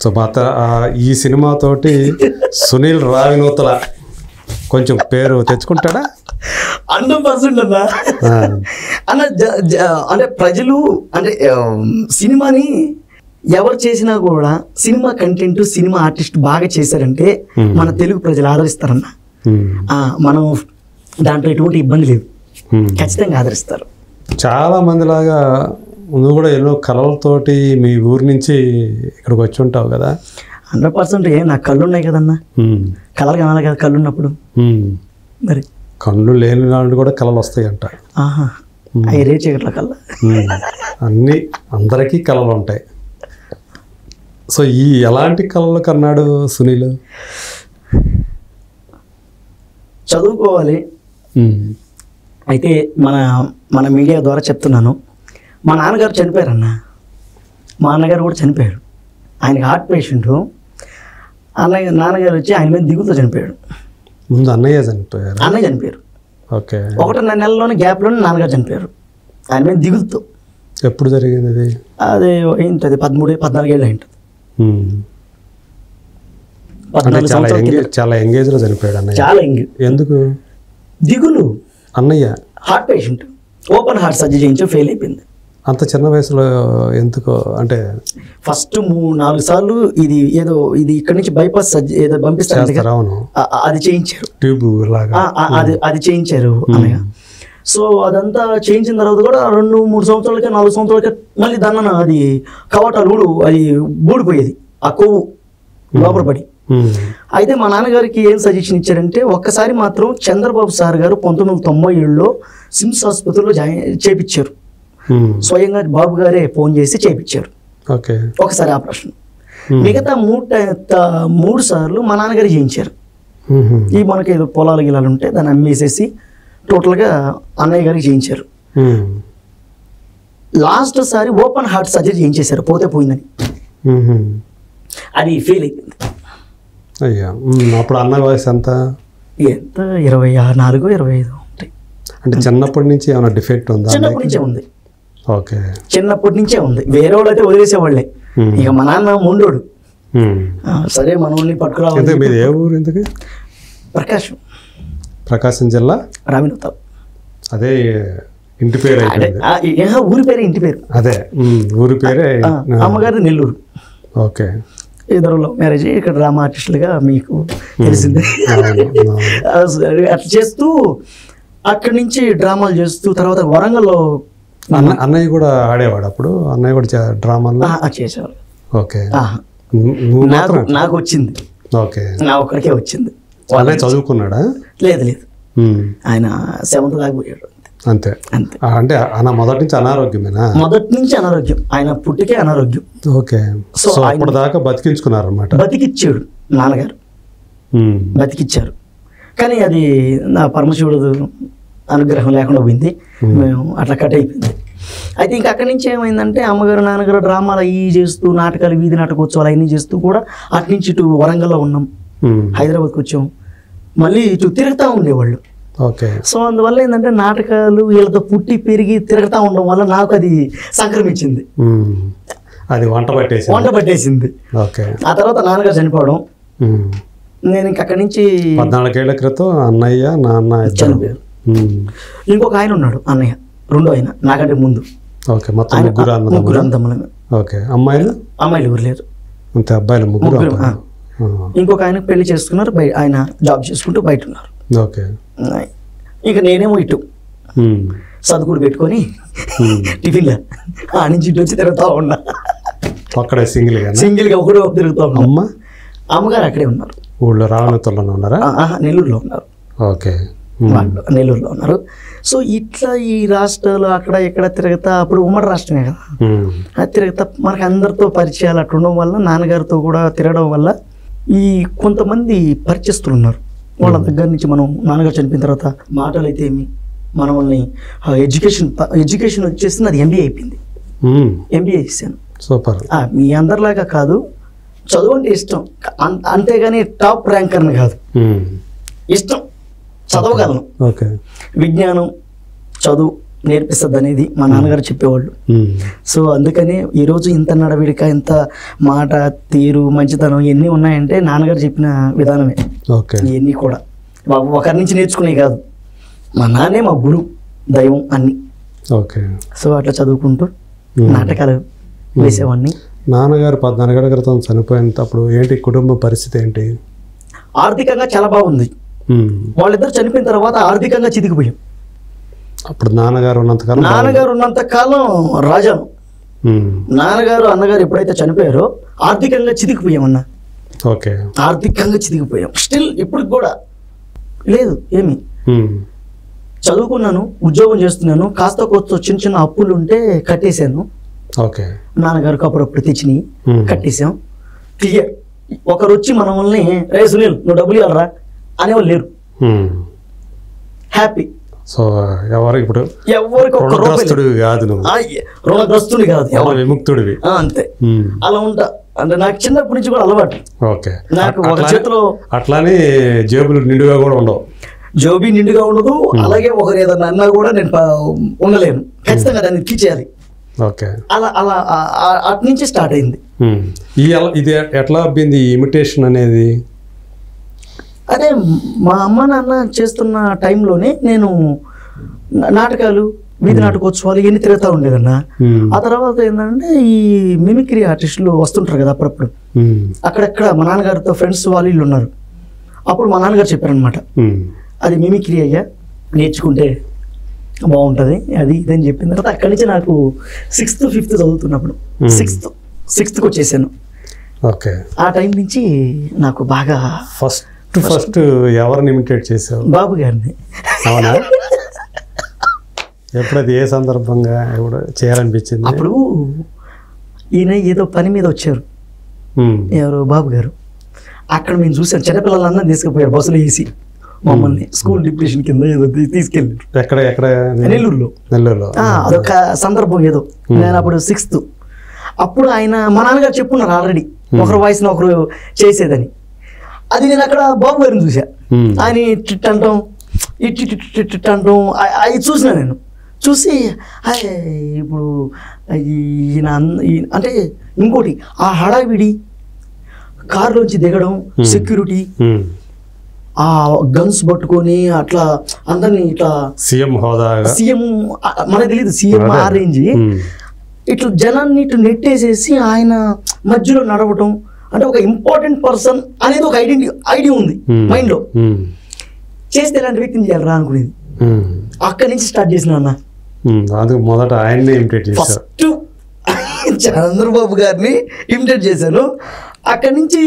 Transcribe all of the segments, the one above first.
So ఈ సినిమాతోటి సునీల్ రావినూతల కొంచెం పేరు తెచ్చుకుంటాడా? 100% అన్న. అన్న అంటే ప్రజలు అంటే సినిమాని ఎవరు చేసినా కూడా సినిమా కంటెంట్ సినిమా ఆర్టిస్ట్ బాగా చేశారంటే మన తెలుగు ప్రజలు ఆదరిస్తారన్న. మనం దాంట్లో ఎటువంటి ఇబ్బంది లేదు, ఖచ్చితంగా ఆదరిస్తారు. చాలా మంది లాగా నువ్వు కూడా ఎన్నో కళలతోటి మీ ఊరి నుంచి ఇక్కడికి వచ్చి ఉంటావు కదా? 100%. నాకు కళ్ళు ఉన్నాయి కదన్నా, కళలు కనాలి కదా కళ్ళు ఉన్నప్పుడు. మరి కళ్ళు లేని వాళ్ళు కూడా కళలు వస్తాయి అంట. అవి రే చీకట్ల కళ్ళ అన్నీ అందరికీ కళలు ఉంటాయి. సో ఎలాంటి కళలు కన్నాడు సునీల్? చదువుకోవాలి. అయితే మన మీడియా ద్వారా చెప్తున్నాను, మా నాన్నగారు చనిపోయారన్న. మా అన్నగారు కూడా చనిపోయారు. ఆయనకి హార్ట్ పేషెంట్. నాన్నగారు వచ్చి ఆయన మీద దిగులతో చనిపోయాడు. ముందు అన్నయ్య చనిపోయారు. ఓకే. 1.5 నెలలోనే గ్యాప్లోనే నాన్నగారు చనిపోయారు ఆయన మీద దిగులతో. ఎప్పుడు జరిగింది అది? అదే ఏంటది 13-14 ఏళ్ళు అయింటుంది. చాలా ఎంగేజ్ లో చనిపోయాడు అన్నయ్య. చాలా ఎంగేజ్. ఎందుకు? దిగులు. అన్నయ్య heart patient, open heart surgery చేయించి ఫెయిల్ అయిపోయింది. అంత చిన్న వయసులో ఎందుకో అంటే ఫస్ట్ 3-4 సార్లు ఇది ఇక్కడ నుంచి బైపాస్ ఏదో పంపిస్తారు, అది చేయించారు. ట్యూబ్ లాగా అది చేయించారు అన్నయ్య. సో అదంతా చేయించిన తర్వాత కూడా 2-3 సంవత్సరాలకే 4 సంవత్సరాలకే మళ్ళీ దాన్ని అది కవాటాలు అది ఊడిపోయేది, ఆ కొవ్వు లోపల పడి. అయితే మా నాన్నగారికి ఏం సజెషన్ ఇచ్చారంటే, ఒక్కసారి మాత్రం చంద్రబాబు సార్ గారు 1997లో సిమ్స్ ఆసుపత్రిలో చేపించారు. స్వయంగా బాబు గారే ఫోన్ చేసి చేపించారు ఒకసారి ఆపరేషన్. మిగతా 3 సార్లు మా నాన్నగారు చేయించారు. ఈ మనకి ఏదో పొలాలు గిలాలు ఉంటే దాన్ని అమ్మేసేసి టోటల్గా అన్నయ్య గారికి చేయించారు. లాస్ట్ సారి ఓపెన్ హార్ట్ సర్జరీ చేయించేశారు, పోతే పోయిందని. అది ఫెయిల్ అయిపోయింది. అయ్యా, అప్పుడు అన్న వయసు ఎంత? 24-25 ఉంటాయి. అంటే చిన్నప్పటి నుంచి ఏమైనా డిఫెక్ట్ ఉందా? చిన్నప్పటి నుంచే ఉంది. ఓకే, చిన్నప్పటి నుంచే ఉంది. వేరే వాళ్ళు అయితే వదిలేసేవాళ్ళే. ఇక మా నాన్న మొండోడు, సరే మనల్ని పట్టుకురావాలి. మీది ఏ ఊరు ఇంతకి? ప్రకాశం జిల్లా రావినూతల. అదే ఇంటి పేరు? ఊరి పేరే ఇంటి పేరు. అదే ఊరి పేరే. అమ్మగారిది నెల్లూరు. ఓకే. ఇద్దరులో మ్యారేజ్. ఇక్కడ డ్రామా ఆర్టిస్టులుగా మీకు తెలిసిందే. అట్లా చేస్తూ అక్కడి నుంచి డ్రామాలు చేస్తూ తర్వాత వరంగల్లో అన్నయ్య కూడా ఆడేవాడు అప్పుడు. అన్నయ్య కూడా డ్రామాలో చేసేవాడు. ఓకే. నాకు వచ్చింది. ఓకే, నా ఒక్కడికే వచ్చింది. అన్నయ్య చదువుకున్నాడా? లేదు, ఆయన 7th దాకా పోయాడు అంతే. అంటే ఆయన మొదటి నుంచి అనారోగ్యమేనా? మొదటి నుంచి అనారోగ్యం. ఆయన పుట్టికే అనారోగ్యం. ఓకే. సో అప్పుడు దాకా బతికించుకున్నారు అన్నమాట. బతికిచ్చాడు నాన్నగారు, బతికిచ్చారు. కానీ అది నా పరమశివుడు అనుగ్రహం లేకుండా పోయింది. మేము అట్లా కట్ అయిపోయింది. అయితే ఇంకా అక్కడి నుంచి ఏమైందంటే, అమ్మగారు నాన్నగారు డ్రామాలు అవి చేస్తూ, నాటకాలు, వీధి నాటకోత్సవాలు అవన్నీ చేస్తూ కూడా అటు నుంచి ఇటు వరంగల్లో ఉన్నాం, హైదరాబాద్కి వచ్చాం, మళ్ళీ ఇటు తిరుగుతూ ఉండేవాళ్ళు. ఓకే. సో అందువల్ల ఏంటంటే, నాటకాలు వీళ్ళతో పుట్టి పెరిగి తిరుగుతూ ఉండడం వల్ల నాకు అది సంక్రమించింది. అది వంట పట్టేసింది. ఓకే. ఆ తర్వాత నాన్నగారు చనిపోవడం, నేను ఇంక అక్కడి నుంచి 14 ఏళ్ల క్రితం అన్నయ్య నాన్న చనిపోయారు. ఇంకొక ఆయన ఉన్నాడు, అన్నయ్య రెండో ఆయన నాకంటే ముందు. ఓకే. మొత్తం ముగ్గురు అన్నదమ్ములు. ఓకే. అమ్మాయిలు ఎవరు లేరు, అంతే. అబ్బాయిలు ముగ్గురు. ఇంకొక ఆయన పెళ్లి చేసుకున్నారు, ఆయన జాబ్ చేసుకుంటూ బయట ఉన్నారు. ఓకే. ఇంకా నేనేమో ఇటు చదువుకుడు పెట్టుకొని టిఫిన్లో ఆ నుంచి ఇటు వచ్చి తిరుగుతూ ఉన్నా. అక్కడే సింగిల్గా ఒకడు తిరుగుతూ ఉన్నా. అమ్మగారు అక్కడే ఉన్నారు. ఊళ్ళో రావణతోనే ఉన్నారా? నెల్లూరులో ఉన్నారు. ఓకే. నెల్లూరులో ఉన్నారు. సో ఇట్లా ఈ రాష్ట్రాలు అక్కడ ఇక్కడ తిరుగుతా, అప్పుడు ఉమ్మడి రాష్ట్రమే కదా, అది తిరుగుతా మనకు అందరితో పరిచయాలు అట్లా ఉండడం వల్ల, నాన్నగారితో కూడా తిరగడం వల్ల ఈ కొంతమంది పరిచయస్తులు ఉన్నారు. వాళ్ళ దగ్గర నుంచి మనం నాన్నగారు చనిపోయిన తర్వాత మాటలు అయితే ఏమి మనల్ని ఎడ్యుకేషన్ వచ్చేసి నాది ఎంబీఏ అయిపోయింది. ఎంబీఏ చేశాను. సూపర్. మీ అందరిలాగా కాదు, చదువు అంటే ఇష్టం, అంతేగాని టాప్ ర్యాంకర్ని కాదు, ఇష్టం, చదవగలను. ఓకే. విజ్ఞానం, చదువు నేర్పిస్తుంది అనేది మా నాన్నగారు చెప్పేవాళ్ళు. సో అందుకని ఈరోజు ఇంత నడవడిక, ఇంత మాట తీరు, మంచితనం ఇవన్నీ ఉన్నాయంటే నాన్నగారు చెప్పిన విధానమే. ఇవన్నీ కూడా ఒకరి నుంచి నేర్చుకునేవి కాదు, మా నాన్నే మా గురువు, దైవం అన్ని. సో అట్లా చదువుకుంటూ నాటకాలు వేసేవాడిని. నాన్నగారు 14 ఏళ్ల క్రితం చనిపోయినప్పుడు ఏంటి కుటుంబ పరిస్థితి ఏంటి? ఆర్థికంగా చాలా బాగుంది. వాళ్ళిద్దరు చనిపోయిన తర్వాత ఆర్థికంగా చితికిపోయాం. అప్పుడు నాన్నగారు ఉన్నంత కాలం రాజాను. నాన్నగారు అన్నగారు ఎప్పుడైతే చనిపోయారో ఆర్థికంగా చితికిపోయామన్నా. ఆర్థికంగా చితికిపోయాం. స్టిల్ ఇప్పటికి కూడా లేదు ఏమి. చదువుకున్నాను, ఉద్యోగం చేస్తున్నాను, కాస్త కోస్త చిన్న చిన్న అప్పులు ఉంటే కట్టేశాను. నాన్నగారికి అప్పుడప్పుడు తెచ్చినాయి కట్టేశాం. క్లియర్. ఒకరు వచ్చి మన వాళ్ళని రే సునీల్ నువ్వు డబ్బులు ఇవ్వరా అనేవాళ్ళు లేరు. హ్యాపీ. సో ఎవరికి రుణగ్రస్తుడి కాదు, విముక్తుడివి అంతే. అలా ఉంటా. అంటే నాకు చిన్నప్పటి నుంచి కూడా అలవాటు. నాకు ఒక చేతిలో అట్లానే జేబులు నిండుగా కూడా ఉండవు. జోబీ నిండుగా ఉండదు. అలాగే ఒకరు ఏదన్నా అన్నా కూడా నేను ఉండలేను, ఖచ్చితంగా దాన్ని తీసేయాలి. అలా అలా అటు నుంచి స్టార్ట్ అయింది. ఇది ఎట్లా అబ్బింది ఇమిటేషన్ అనేది? అదే మా అమ్మ నాన్న చేస్తున్న టైంలోనే నేను నాటకాలు, వీధి నాటకోత్సవాలు ఇవన్నీ తిరుగుతూ ఉండేదన్నా. ఆ తర్వాత ఏంటంటే ఈ మిమిక్రీ ఆర్టిస్టులు వస్తుంటారు కదా అప్పుడప్పుడు, అక్కడెక్కడ మా నాన్నగారితో ఫ్రెండ్స్ వాళ్ళు వీళ్ళు ఉన్నారు. అప్పుడు మా నాన్నగారు చెప్పారనమాట, అది మిమిక్రీ అయ్యా, నేర్చుకుంటే బాగుంటుంది అది ఇదని చెప్పిన తర్వాత అక్కడి నుంచి నాకు 6th 5th చదువుతున్నప్పుడు 6th వచ్చేసాను. ఆ టైం నుంచి నాకు బాగా ఫస్ట్ ఎవరిని ఇమిటేట్ చేసావు? బాబు గారిని. అవునా? ఎప్పుడది ఏ సందర్భంగా ఎప్పుడు చేయాలనిపించింది? అప్పుడు ఈయన ఏదో పని మీద వచ్చారు, ఎవరు బాబు గారు. అక్కడ మేము చూసాం, చిన్నపిల్లలందరూ తీసుకుపోయారు బస్సులో వేసి మమ్మల్ని స్కూల్ డిప్రెషన్ కింద ఏదో తీసుకెళ్ళారు. ఎక్కడ? నెల్లూరులో. అదొక సందర్భం ఏదో. నేను అప్పుడు 6th. అప్పుడు ఆయన మా నాన్నగారు చెప్పున్నారు ఆల్రెడీ ఒకరు వాయిస్ని ఒకరు చేసేదని. అది నేను అక్కడ బాబు గారిని చూసా. ఆయన టిట్ అంటాం, ఇట్ అంటాం, అవి చూసిన నేను. చూసి ఇప్పుడు ఈయన అంటే ఇంకోటి ఆ హడావిడి, కారులోంచి దిగడం, సెక్యూరిటీ, ఆ గన్స్ పట్టుకొని అట్లా అందరినీ ఇట్లా సీఎం మనకు తెలియదు, సీఎం ఆ రేంజ్, ఇట్లా జనాన్ని ఇటు నెట్టేసేసి ఆయన మధ్యలో నడవటం, అంటే ఒక ఇంపార్టెంట్ పర్సన్ అనేది ఒక ఐడియా ఉంది మైండ్ లో. చేస్తే ఇలాంటి వ్యక్తిని చేయాలరా అనుకునేది. అక్కడి నుంచి స్టార్ట్ చేసిన అన్న. మొదట ఆయన్ని ఇమిటేట్ చేశాను. ఫస్ట్ చంద్రబాబు గారిని ఇమిటేట్ చేశాను. అక్కడి నుంచి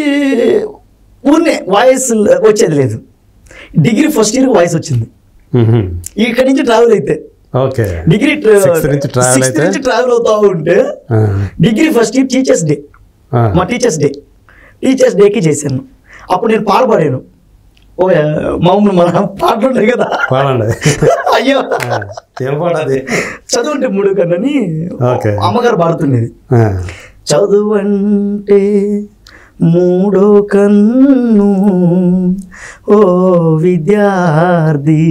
ఊరినే వాయిస్ వచ్చేది లేదు. డిగ్రీ ఫస్ట్ ఇయర్ వాయిస్ వచ్చింది. ఇక్కడి నుంచి ట్రావెల్ అయితే డిగ్రీ 6th నుంచి ట్రావెల్ అవుతా ఉంటే degree first year teachers day, మా టీచర్స్ డేకి చేశాను. అప్పుడు నేను పాడబడాను. మామూలు మన పాటలు ఉంటాయి కదా, అయ్యో చదువుంటే 3 కన్నని అమ్మగారు పాడుతుండేది. చదువు అంటే 3వ కన్ను ఓ విద్యార్థి,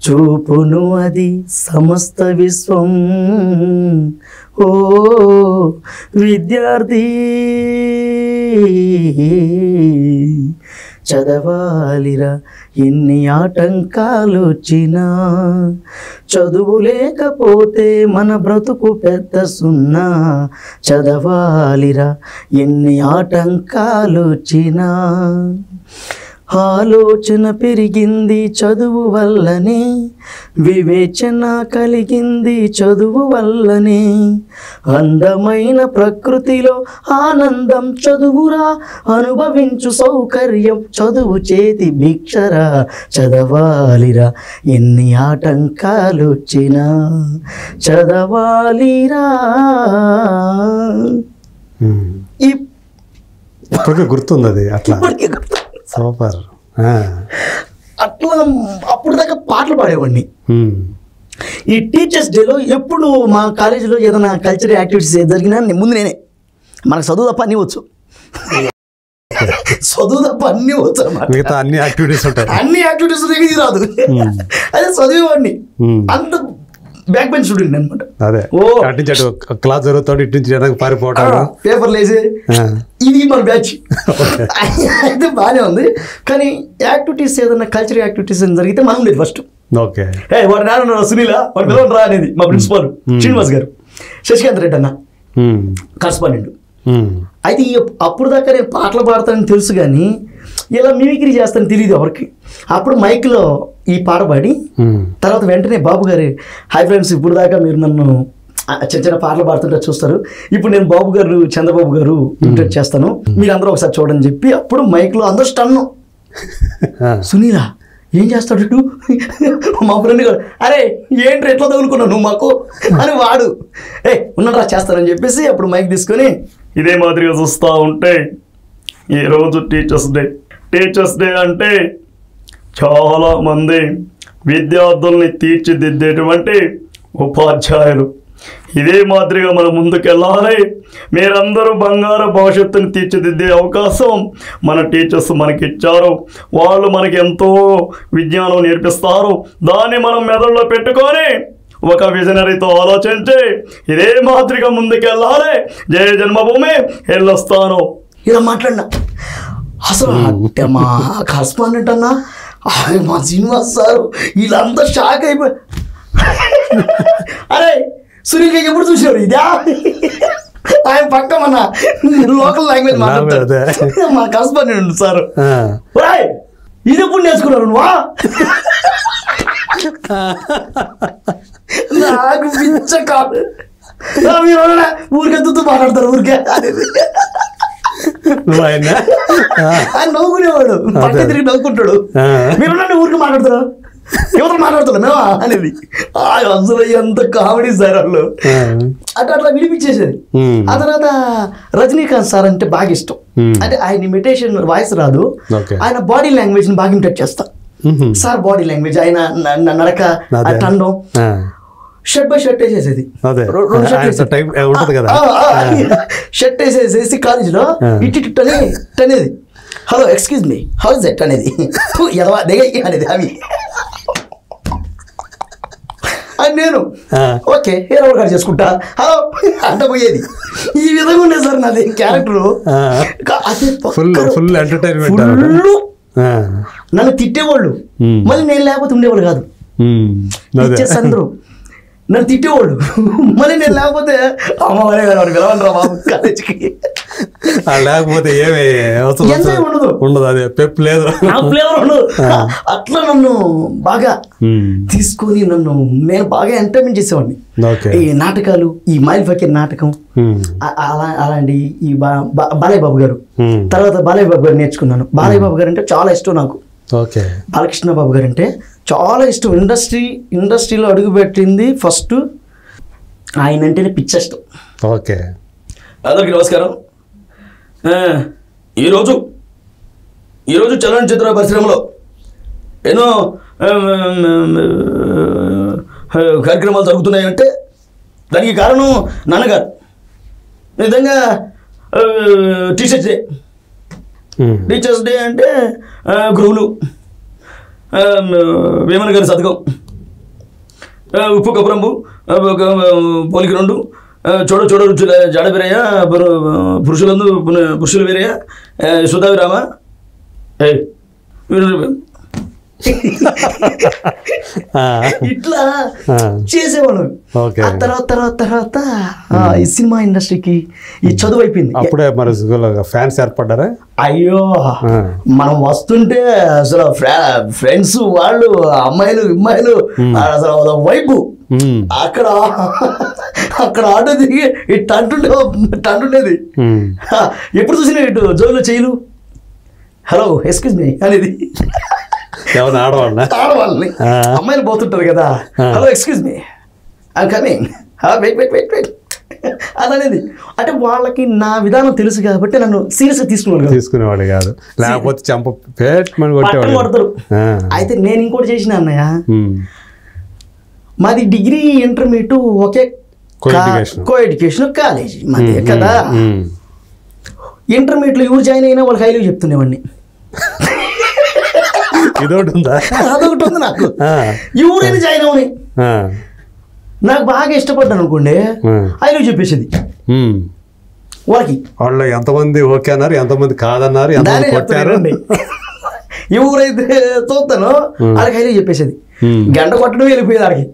చూపును అది సమస్త విశ్వం ఓ విద్యార్థి, చదవాలిరా ఎన్ని ఆటంకాలు వచ్చినా, చదువు లేకపోతే మన బ్రతుకు పెద్ద సున్నా, చదవాలిరా ఎన్ని ఆటంకాలు వచ్చినా, ఆలోచన పెరిగింది చదువు వల్లనే, వివేచన కలిగింది చదువు వల్లనే, అందమైన ప్రకృతిలో ఆనందం చదువురా, అనుభవించు సౌకర్యం చదువు చేతి భిక్షరా, చదవాలిరా ఎన్ని ఆటంకాలు వచ్చినా, చదవాలిరా. ఇప్పటికే గుర్తుంది అది. అట్లా సూపర్. అట్లా అప్పుడు దాకా పాటలు పాడేవాడిని. ఈ టీచర్స్ డేలో ఎప్పుడు మా కాలేజీలో ఏదైనా కల్చరల్ యాక్టివిటీస్ జరిగినా ముందు నేనే. మనకు చదువు తప్ప అన్నీ వచ్చు, చదువు తప్ప అన్నీ వచ్చు అన్నమాట. అన్ని యాక్టివిటీస్ ఉంటాయి, అన్ని యాక్టివిటీస్ ఇది రాదు. అదే చదివేవాడిని. అంత బ్యాక్ బెంచ్ స్టూడెంట్ అనమాట. అదే ఓ అటు నుంచి అటు క్లాస్ జరుగుతాడు, ఇటు నుంచి వెనక్కి పారిపోవటం. పేపర్లు వేసి ఇది మన బ్యాచ్. అయితే బాగానే ఉంది. కానీ యాక్టివిటీస్ ఏదైనా కల్చరల్ యాక్టివిటీస్ జరిగితే మనం ఉండేది ఫస్ట్. ఓకే వాడు నాన్న సునీల వాడు పిలవడం రా అనేది మా ప్రిన్సిపాల్ శ్రీనివాస్ గారు, శశికాంత్ రెడ్డి అన్న కరస్పాండెంట్. అయితే అప్పుడు దాకా నేను పాటలు పాడతానని తెలుసు కానీ ఇలా మిమిక్రీ చేస్తానని తెలియదు ఎవరికి. అప్పుడు మైక్లో ఈ పాట పాడి తర్వాత వెంటనే బాబు గారు, హై ఫ్రెండ్స్, ఇప్పుడు దాకా మీరు నన్ను చిన్న చిన్న పాటలు పాడుతుంటే చూస్తారు, ఇప్పుడు నేను బాబు గారు చంద్రబాబు గారు ఇంటర్వ్యూ చేస్తాను, మీరు అందరూ ఒకసారి చూడని చెప్పి అప్పుడు మైక్లో అందరూ స్టన్ను. సునీల ఏం చేస్తాడు మా ఫ్రెండ్ గారు, అరే ఏంటి ఎట్లా తగులుకున్నావు నువ్వు మాకు అని వాడు, ఉన్నట్రా చేస్తానని చెప్పేసి అప్పుడు మైక్ తీసుకొని ఇదే మాదిరిగా చూస్తూ ఉంటే ఈరోజు టీచర్స్ డే అంటే చాలామంది విద్యార్థుల్ని తీర్చిదిద్దేటువంటి ఉపాధ్యాయులు, ఇదే మాదిరిగా మనం ముందుకెళ్ళాలి, మీరందరూ బంగారు భవిష్యత్తుని తీర్చిదిద్దే అవకాశం మన టీచర్స్ మనకి ఇచ్చారు, వాళ్ళు మనకి ఎంతో విజ్ఞానం నేర్పిస్తారు, దాన్ని మనం మెదడులో పెట్టుకొని ఒక విజనరీతో ఆలోచించి ఇదే మాదిరిగా ముందుకెళ్ళాలి, జయ జన్మభూమి వెళ్ళొస్తాను ఇలా మాట్లాడినా. అసలు అంటే మా కరస్పాండెంట్ అన్నా మా శ్రీనివాస్ సారు వీళ్ళంతా షాక్ అయిపోయి, అరే సునీల్ ఎప్పుడు చూసారు ఇదా ఆయన పక్క మన లోకల్ లాంగ్వేజ్ మాట్లాడతారు మా కరస్పాండెంట్ సార్, ఇది ఎప్పుడు నేర్చుకున్నారు నువ్వా? నాకు పిచ్చ కాదు, మీరు ఊరికెత్తుతూ మాట్లాడతారు ఊరికే ఆయన నవ్వుకునేవాడు, పక్క తిరిగి నవ్వుకుంటాడు, మీరు ఊరికి మాట్లాడతారు ఎవరు మాట్లాడుతున్నా మేమా అనేది. అసలు ఎంత కామెడీ సార్ వాళ్ళు, అట్లా వినిపించేసేది. ఆ తర్వాత రజనీకాంత్ సార్ అంటే బాగా ఇష్టం, అంటే ఆయన ఇమిటేషన్ వాయిస్ రాదు, ఆయన బాడీ లాంగ్వేజ్ ని బాగా ఇమిటేట్ చేస్తా. సార్ బాడీ లాంగ్వేజ్, ఆయన నడక, టండం, షర్ట్ బై షర్ట్ వేసేసేది, షర్ట్ వేసేసేసి కాలేజీలో ఇట్ అనేది hello excuse me how is that అనేది అనేది అవి అని నేను ఓకే హీరో గారు చేసుకుంటా హలో అంట పోయేది. ఈ విధంగా ఉండేది సార్ నాది క్యారెక్టర్. నన్ను తిట్టేవాళ్ళు, మళ్ళీ నేను లేకపోతే ఉండేవాళ్ళు కాదు, అందరూ నన్ను తిట్టేవాళ్ళు, మళ్ళీ నేను లేకపోతే అమ్మవారే గారు పిలవండి బాబు కాలేజీకి, లేకపోతే ఏమి ఉండదు ఉండదు, అదే పెప్ లేదు, ఫ్లేవర్ ఉండదు. అట్లా నన్ను బాగా తీసుకొని నేను బాగా ఎంటర్టైన్మెంట్ చేసేవాడిని. ఈ నాటకాలు, ఈ మైల్ ఫకీర్ నాటకం, అలాంటి ఈ బాలయ్య బాబు గారు, తర్వాత బాలయ్య బాబు గారు నేర్చుకున్నాను. బాలయ్య బాబు గారు అంటే చాలా ఇష్టం నాకు. బాలకృష్ణ బాబు గారు అంటే చాలా ఇష్టం. ఇండస్ట్రీలో అడుగుపెట్టింది ఫస్ట్ ఆయన అంటేనే పిచ్చిష్టం. ఓకే, అందరికీ నమస్కారం. ఈరోజు చలనచిత్ర పరిశ్రమలో ఎన్నో కార్యక్రమాలు జరుగుతున్నాయంటే దానికి కారణం నాన్నగారు. నిజంగా టీచర్స్ డే అంటే గురువులు, వేమన గారి శతకం, ఉప్పు కపురంబు పోలికి రెండు, చూడ చూడ రుచుల జాడబిరయ్య, పురుషులు వీరయ్య, సుధావిరామ ఇట్లా చేసేవాళ్ళం. తర్వాత ఈ సినిమా ఇండస్ట్రీకి ఈ చదువు అయిపోయింది. అప్పుడే మరి ఫ్యాన్స్ ఏర్పడ్డారా? అయ్యో, మనం వస్తుంటే అసలు ఫ్రెండ్స్ వాళ్ళు అమ్మాయిలు అసలు వైపు అక్కడ ఆటో దిగి ఇటు అంటుండేది. ఎప్పుడు చూసినా ఇటు జోబులో చేయలు హలో ఎక్స్క్యూజ్ మీ అనేది ఆడవాళ్ళని, అమ్మాయిలు పోతుంటారు కదా, hello excuse me I'm coming, wait అనేది. అంటే వాళ్ళకి నా విధానం తెలుసు కాబట్టి నన్ను సీరియస్గా తీసుకునేవాడు కాదు, లేకపోతే కొడతారు. అయితే నేను ఇంకోటి చేసిన అన్నయ్య, మాది డిగ్రీ ఇంటర్మీడియట్ ఒకే కో ఎడ్యుకేషన్ కాలేజీ మాది కదా. ఇంటర్మీడియట్లో ఎవరు జాయిన్ అయినా వాళ్ళకి హైలీ చెప్తుండేవాడిని. అదొకటి ఉంది నాకు, ఎవరైనా జాయిన్ అవని నాకు బాగా ఇష్టపడ్డాను అనుకోండి ఐ లవ్ చెప్పేసేది వాళ్ళకి. వాళ్ళు ఎంతమంది ఓకే అన్నారు, ఎంతమంది కాదన్నారు, ఎంతమంది కొట్టారు. ఎవరైతే చూస్తానో వాళ్ళకి ఐ లవ్ చెప్పేసేది. గంట కొట్టడం వెళ్ళిపోయేది వాళ్ళకి.